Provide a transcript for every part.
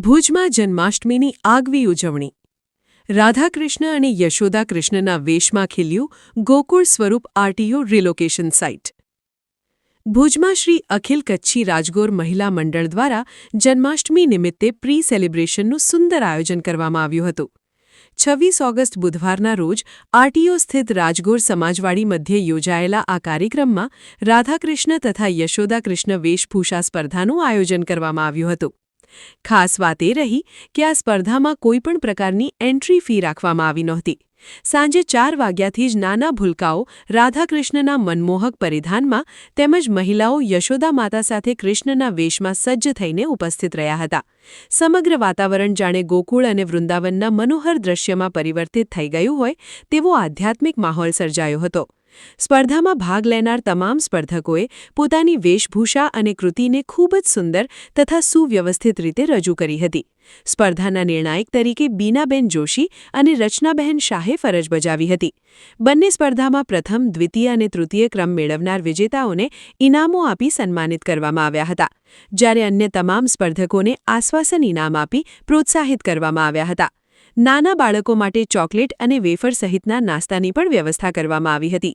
ભુજમાં જન્માષ્ટમીની આગવી ઉજવણી. રાધાકૃષ્ણ અને યશોદા કૃષ્ણના વેશમાં ખીલ્યું ગોકુળ સ્વરૂપ આરટીઓ રિલોકેશન સાઇટ. ભુજમાં શ્રી અખિલ કચ્છી રાજગોર મહિલા મંડળ દ્વારા જન્માષ્ટમી નિમિત્તે પ્રી સેલિબ્રેશનનું સુંદર આયોજન કરવામાં આવ્યું હતું. 26 ઓગસ્ટ બુધવારના રોજ આરટીઓ સ્થિત રાજગોર સમાજવાડી મધ્યે યોજાયેલા આ કાર્યક્રમમાં રાધાકૃષ્ણ તથા યશોદા કૃષ્ણ વેશભૂષા સ્પર્ધાનું આયોજન કરવામાં આવ્યું હતું. ખાસ વાત એ રહી કે આ સ્પર્ધામાં કોઈપણ પ્રકારની એન્ટ્રી ફી રાખવામાં આવી નહોતી. સાંજે 4 વાગ્યાથી જ નાના ભૂલકાઓ રાધાકૃષ્ણના મનમોહક પરિધાનમાં તેમજ મહિલાઓ યશોદા માતા સાથે કૃષ્ણના વેશમાં સજ્જ થઈને ઉપસ્થિત રહ્યા હતા. સમગ્ર વાતાવરણ જાણે ગોકુળ અને વૃંદાવનના મનોહર દ્રશ્યમાં પરિવર્તિત થઈ ગયું હોય તેવો આધ્યાત્મિક માહોલ સર્જાયો હતો. સ્પર્ધામાં ભાગ લેનાર તમામ સ્પર્ધકોએ પોતાની વેશભૂષા અને કૃતિને ખૂબ જ સુંદર તથા સુવ્યવસ્થિત રીતે રજૂ કરી હતી. સ્પર્ધાના નિર્ણાયક તરીકે બીનાબેન જોશી અને રચનાબહેન શાહે ફરજ બજાવી હતી. બંને સ્પર્ધામાં પ્રથમ, દ્વિતીય અને તૃતીય ક્રમ મેળવનાર વિજેતાઓને ઇનામો આપી સન્માનિત કરવામાં આવ્યા હતા, જ્યારે અન્ય તમામ સ્પર્ધકોને આશ્વાસન ઇનામ આપી પ્રોત્સાહિત કરવામાં આવ્યા હતા. નાના બાળકો માટે ચોકલેટ અને વેફર સહિતના નાસ્તાની પણ વ્યવસ્થા કરવામાં આવી હતી.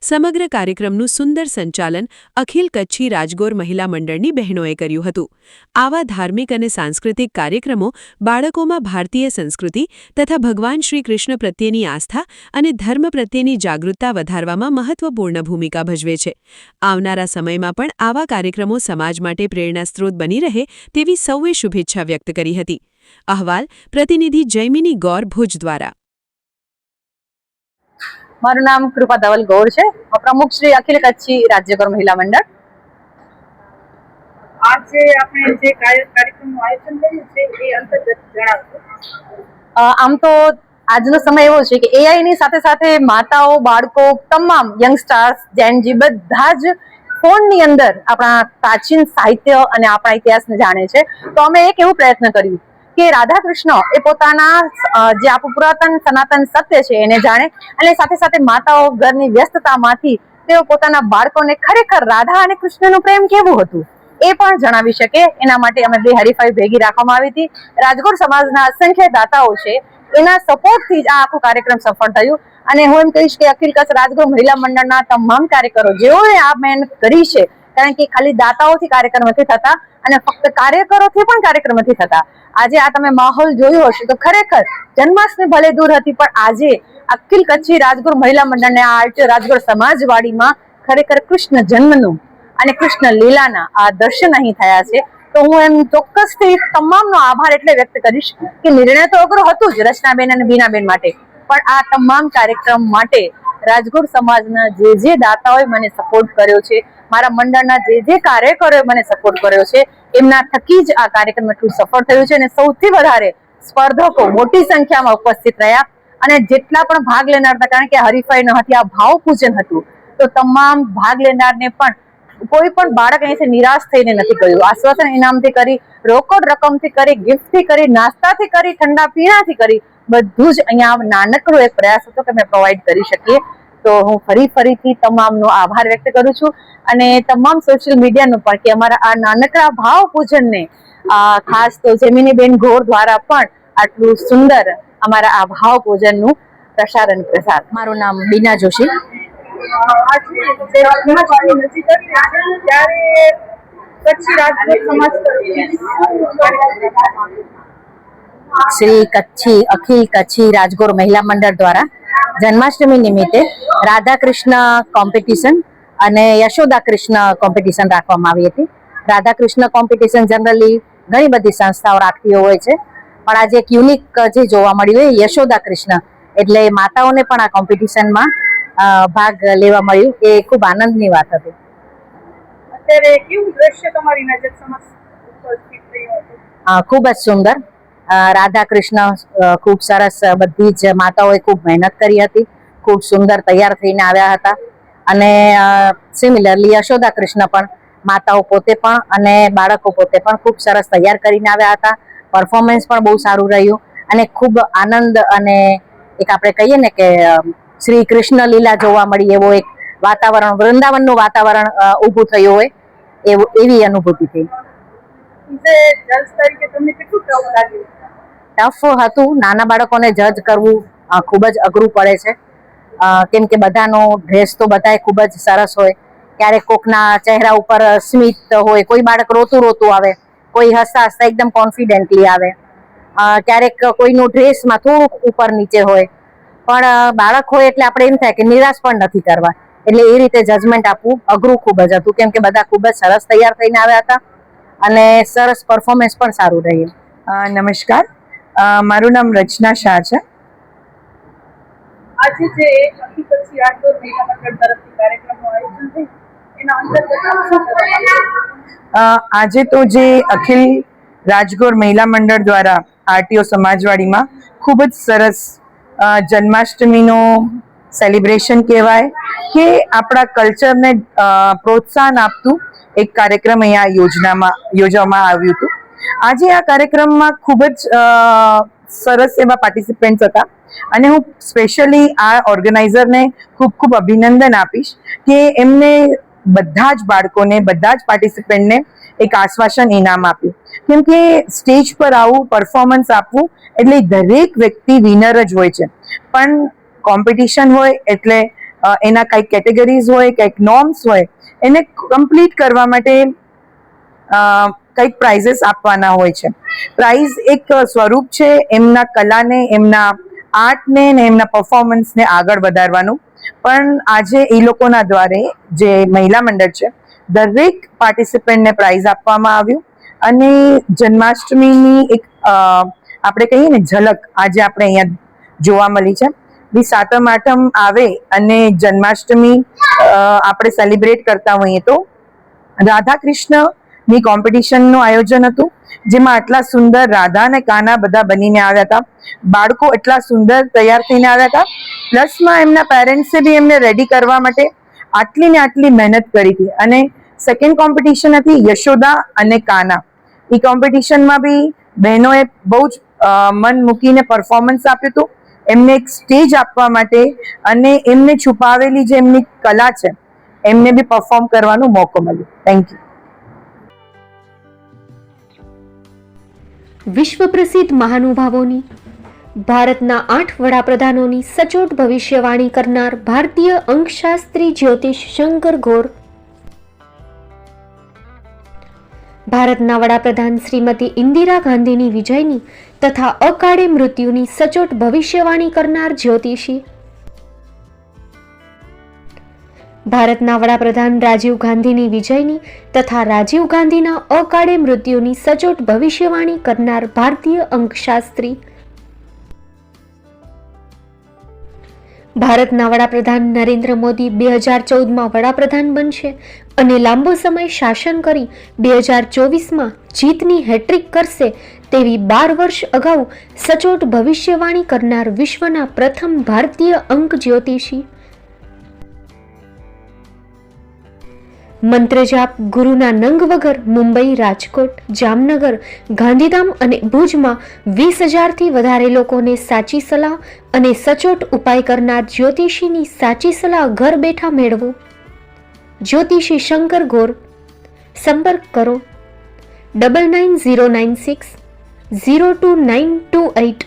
સમગ્ર કાર્યક્રમનું સુંદર સંચાલન અખિલ કચ્છી રાજગોર મહિલા મંડળની બહેનોએ કર્યું હતું. આવા ધાર્મિક અને સાંસ્કૃતિક કાર્યક્રમો બાળકોમાં ભારતીય સંસ્કૃતિ તથા ભગવાન શ્રી કૃષ્ણ પ્રત્યેની આસ્થા અને ધર્મ પ્રત્યેની જાગૃતતા વધારવામાં મહત્વપૂર્ણ ભૂમિકા ભજવે છે. આવનારા સમયમાં પણ આવા કાર્યક્રમો સમાજ માટે પ્રેરણાસ્ત્રોત બની રહે તેવી સૌએ શુભેચ્છા વ્યક્ત કરી હતી. અહેવાલ પ્રતિનિધિ જયમિની ગૌર, ભુજ દ્વારા. મારું નામ કૃપા ધવલ ગૌર છે, પ્રમુખ શ્રી અખિલ કચ્છી રાજ્યગોર મહિલા મંડળ. આજે આપણે જે કાર્યક્રમનું આયોજન કર્યું છે એ અંતર્ગત જણાવશો. આમ તો આજનો સમય એવો છે કે એઆઈ ની સાથે સાથે માતાઓ, બાળકો, તમામ યંગસ્ટર્સ, જેનજી બધા જ ફોનની અંદર આપણા પ્રાચીન સાહિત્ય અને આપણા ઇતિહાસને જાણે છે. તો અમે એક એવું પ્રયત્ન કર્યું કે રાધાકૃષ્ણ એ પોતાના જે આપણું પુરાતન સનાતન સત્ય છે એને જાણે, અને સાથે સાથે માતાઓ ઘરની વ્યસ્તતામાંથી તેઓ પોતાના બાળકોને ખરેખર રાધા અને કૃષ્ણનું પ્રેમ કેવું હતું એ પણ જણાવી શકે. એના માટે અમે 2 હરીફાઈ ભેગી રાખવામાં આવી હતી. રાજગોર સમાજના અસંખ્ય દાતાઓ છે, એના સપોર્ટથી જ આ આખું કાર્યક્રમ સફળ થયું. અને હું એમ કહીશ કે અખિલ કચ્છ રાજગોર મહિલા મંડળના તમામ કાર્યકરો જેઓએ આ મહેનત કરી છે, કારણ કે ખાલી દાતાઓથી કાર્યક્રમ નથી થતા અને ફક્ત કાર્યકરોથી પણ કાર્યક્રમ નથી થતા. આજે આ તમે માહોલ જોયો હશે તો ખરેખર જન્માષ્ટમી ભલે દૂર હતી, પણ આજે અખિલ કચ્છી રાજગોર મહિલા મંડળને આ આરટીઓ રાજગોર સમાજવાડીમાં ખરેખર કૃષ્ણ જન્મનું અને કૃષ્ણ લીલાના આ દર્શન અહીં થયા છે. તો હું એમ ચોક્કસથી તમામનો આભાર એટલે વ્યક્ત કરીશ કે નિર્ણય તો અઘરો હતું જ રચનાબેન અને બીનાબેન માટે, પણ આ તમામ કાર્યક્રમ માટે રાજગોર સમાજના જે દાતાઓએ મને સપોર્ટ કર્યો છે, મારા મંડળના જે કાર્યકરોએ મને સપોર્ટ કર્યો છે, એમના થકી જ આ કાર્યક્રમ એટલું સફળ થયું છે. અને સૌથી વધારે સ્પર્ધકો મોટી સંખ્યામાં ઉપસ્થિત રહ્યા અને જેટલા પણ ભાગ લેનાર હતા, કારણ કે હરીફાઈ ન હતી, આ ભાવ પૂજન હતું, તો તમામ ભાગ લેનારને પણ કોઈ પણ બાળક અહીંથી નિરાશ થઈને નથી ગયું. આશ્વાસન ઇનામથી કરી, રોકડ રકમથી કરી, ગિફ્ટથી કરી, નાસ્તાથી કરી, ઠંડા પીણાથી કરી, બધું જ અહીંયા નાનકડો એક પ્રયાસ હતો કે અમે પ્રોવાઈડ કરી શકીએ. તો હું ફરીથી તમામનો આભાર વ્યક્ત કરું છું અને તમામ સોશિયલ મીડિયાનો પણ કે અમારા આ નાનકડા ભાવ પૂજનને ખાસ તો જયમિનીબેન ગૌર દ્વારા પણ આટલું સુંદર અમારા આ ભાવ પૂજનનું પ્રસાર. મારું નામ બીના જોશી. શ્રી કચ્છી અખિલ કચ્છી રાજગોર મહિલા મંડળ દ્વારા જન્માષ્ટમી નિમિત્તે રાધાકૃષ્ણ કોમ્પિટિશન અને યશોદા કૃષ્ણ કોમ્પિટિશન રાખવામાં આવી હતી. રાધાકૃષ્ણ કોમ્પિટિશન જનરલી ઘણી બધી સંસ્થાઓ રાખતી હોય છે, પણ આજે એક યુનિક જે જોવા મળ્યું એ યશોદા કૃષ્ણ, એટલે માતાઓને પણ આ કોમ્પિટિશનમાં ભાગ લેવા મળ્યું, એ ખૂબ આનંદની વાત હતી. અત્યારે કેવું દ્રશ્ય તમારી નજર સમક્ષ ઉપસ્થિત થયું હતું? ખૂબ જ સુંદર. રાધા કૃષ્ણ ખૂબ સરસ, બધી જ માતાઓએ ખૂબ મહેનત કરી હતી, ખૂબ સુંદર તૈયાર થઈને આવ્યા હતા. અને સિમિલરલી યશોદા કૃષ્ણ પણ માતાઓ પોતે પણ અને બાળકો પોતે પણ ખૂબ સરસ તૈયાર કરીને આવ્યા હતા. પરફોર્મન્સ પણ બહુ સારું રહ્યું અને ખૂબ આનંદ અને એક આપણે કહીએ ને કે શ્રી કૃષ્ણ લીલા જોવા મળી એવો એક વાતાવરણ, વૃંદાવનનું વાતાવરણ ઊભું થયું હોય એવી અનુભૂતિ થઈ. ઇઝ એ જજ તરીકે તમને કેટલું ટફ લાગ્યું? ટફ હતું. નાના બાળકોને જજ કરવું ખૂબ જ અઘરું પડે છે, કેમ કે બધાનો ડ્રેસ તો બધાય ખૂબ જ સરસ હોય. ક્યારેક કોકના ચહેરા ઉપર સ્મિત હોય, કોઈ બાળક રોતું આવે, કોઈ હસતા હસતા એકદમ કોન્ફિડન્ટલી આવે, ક્યારેક કોઈનું ડ્રેસમાં થોડુંક ઉપર નીચે હોય. પણ બાળક હોય એટલે આપણે એમ થાય કે નિરાશ પણ નથી કરવા, એટલે એ રીતે જજમેન્ટ આપવું અઘરું ખૂબ જ હતું, કેમ કે બધા ખૂબ જ સરસ તૈયાર થઈને આવ્યા હતા અને સરસ પરફોર્મન્સ પણ સારું રહ્યું. નમસ્કાર, મારું નામ રચના શાહ છે. આજે જે હકીકત થી આટલો મહિલા મંડળ તરફથી કાર્યક્રમનું આયોજન થયું એના અંતર્ગત શું કરવામાં? આજે તો જે અખિલ રાજગોર મહિલા મંડળ દ્વારા આરટીઓ સમાજવાડીમાં ખૂબ જ સરસ જન્માષ્ટમીનું સેલિબ્રેશન કહેવાય કે આપણા કલ્ચરને પ્રોત્સાહન આપતું એક કાર્યક્રમ અહીંયા યોજવામાં આવ્યું હતું. આજે આ કાર્યક્રમમાં ખૂબ જ સરસ એવા પાર્ટિસિપન્ટ્સ હતા અને હું સ્પેશિયલી આ ઓર્ગેનાઇઝરને ખૂબ ખૂબ અભિનંદન આપીશ કે એમને બધા જ બાળકોને, બધા જ પાર્ટિસિપન્ટને એક આશ્વાસન ઇનામ આપ્યું, કેમ કે સ્ટેજ પર આવું પરફોર્મન્સ આપવું એટલે દરેક વ્યક્તિ વિનર જ હોય છે, પણ કોમ્પિટિશન હોય એટલે એના કંઈક કેટેગરીઝ હોય, કંઈક નોર્મ્સ હોય, એને કમ્પ્લીટ કરવા માટે કંઈક પ્રાઇઝીસ આપવાના હોય છે. પ્રાઇઝ એક સ્વરૂપ છે એમના કલાને, એમના આર્ટને ને એમના પરફોર્મન્સને આગળ વધારવાનું. પણ આજે એ લોકોના દ્વારે જે મહિલા મંડળ છે દરેક પાર્ટિસિપન્ટને પ્રાઇઝ આપવામાં આવ્યું અને જન્માષ્ટમીની એક આપણે કહીએ ને ઝલક આજે આપણે અહીંયા જોવા મળી છે. બી સાતમ આઠમ આવે અને જન્માષ્ટમી આપણે સેલિબ્રેટ કરતા હોઈએ તો રાધા કૃષ્ણની કોમ્પિટિશનનું આયોજન હતું, જેમાં આટલા સુંદર રાધા અને કાના બધા બનીને આવ્યા હતા. બાળકો એટલા સુંદર તૈયાર થઈને આવ્યા હતા, પ્લસમાં એમના પેરેન્ટ્સે બી એમને રેડી કરવા માટે આટલી ને આટલી મહેનત કરી હતી. અને સેકન્ડ કોમ્પિટિશન હતી યશોદા અને કાના. એ કોમ્પિટિશનમાં બી બહેનોએ બહુ જ મન મૂકીને પરફોર્મન્સ આપ્યું હતું, એમને એક સ્ટેજ આપવા માટે અને એમને છુપાવેલી જે એમની કલા છે એમને બી પરફોર્મ કરવાનો મોકો મળ્યો. Thank you. વિશ્વ પ્રસિદ્ધ મહાનુભાવોની, ભારતના 8 વડાપ્રધાનોની સચોટ ભવિષ્યવાણી કરનાર ભારતીય અંકશાસ્ત્રી જ્યોતિષ શંકર ઘોર, ભારતના વડાપ્રધાન શ્રીમતી ઇન્દિરા ગાંધીની વિજયની તથા અકાળે મૃત્યુની સચોટ ભવિષ્યવાણી કરનાર જ્યોતિષી, ભારતના વડાપ્રધાન રાજીવ ગાંધીની વિજયની તથા રાજીવ ગાંધીના અકાળે મૃત્યુની સચોટ ભવિષ્યવાણી કરનાર ભારતીય અંકશાસ્ત્રી, ભારતના વડાપ્રધાન નરેન્દ્ર મોદી 2014માં વડાપ્રધાન બનશે અને લાંબો સમય શાસન કરી 2024માં જીતની હેટ્રિક કરશે તેવી 12 વર્ષ અગાઉ સચોટ ભવિષ્યવાણી કરનાર વિશ્વના પ્રથમ ભારતીય અંક જ્યોતિષી, મંત્રજાપ ગુરુના નંગ વગર મુંબઈ, રાજકોટ, જામનગર, ગાંધીધામ અને ભુજમાં 20,000થી વધારે લોકોને સાચી સલાહ અને સચોટ ઉપાય કરનાર જ્યોતિષીની સાચી સલાહ ઘર બેઠા મેળવો. જ્યોતિષી શંકર ઘોર. સંપર્ક કરો 9909602928.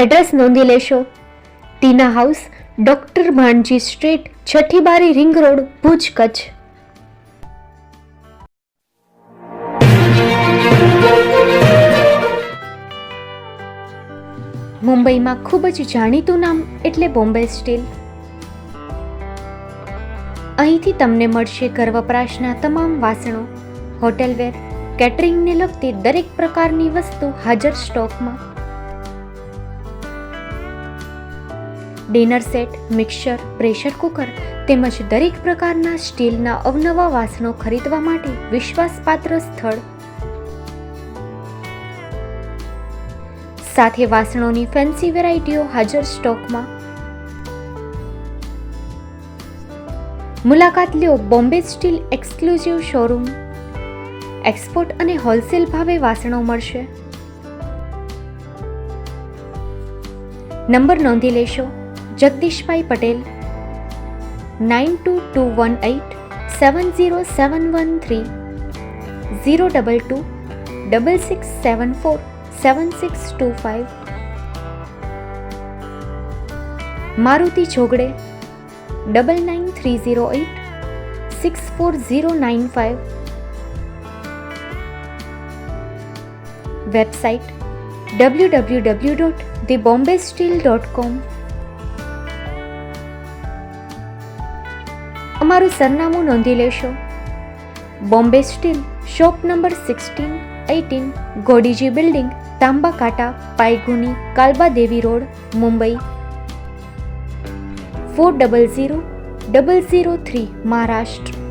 એડ્રેસ નોંધી લેશો. ટીના હાઉસ, ડોક્ટર ભાણજી સ્ટ્રીટ, છઠ્ઠી બારી, રિંગ રોડ, ભુજ, કચ્છ. મુંબઈમાં ખૂબ જ જાણીતું નામ એટલે બોમ્બે સ્ટીલ. અહીંથી તમને મળશે ઘર વપરાશના તમામ વાસણો, હોટેલવેર, કેટરિંગને લગતી દરેક પ્રકારની વસ્તુ હાજર સ્ટોકમાં. Dinner set, mixer, pressure cooker તેમજ દરેક પ્રકારના સ્ટીલના અવનવા વાસણો ખરીદવા માટે વિશ્વાસપાત્ર સ્થળ. સાથે વાસણોની ફેન્સી વેરાયટીઓ હાજર સ્ટોકમાં. મુલાકાત લ્યો Bombay steel exclusive showroom. Export અને હોલસેલ ભાવે વાસણો મળશે. નંબર નોંધી લેશો. Jagdishbhai Patel 9221870713, 022-6674-7625, Maruti Jogade 9930864095, website www.thebombasteel.com. અમારું સરનામું નોંધી લેશો. Bombay steel, shop number 16-18, Godiji building, Tamba Kanta, Paydhuni, Kalba Devi road, Mumbai 400003, Maharashtra.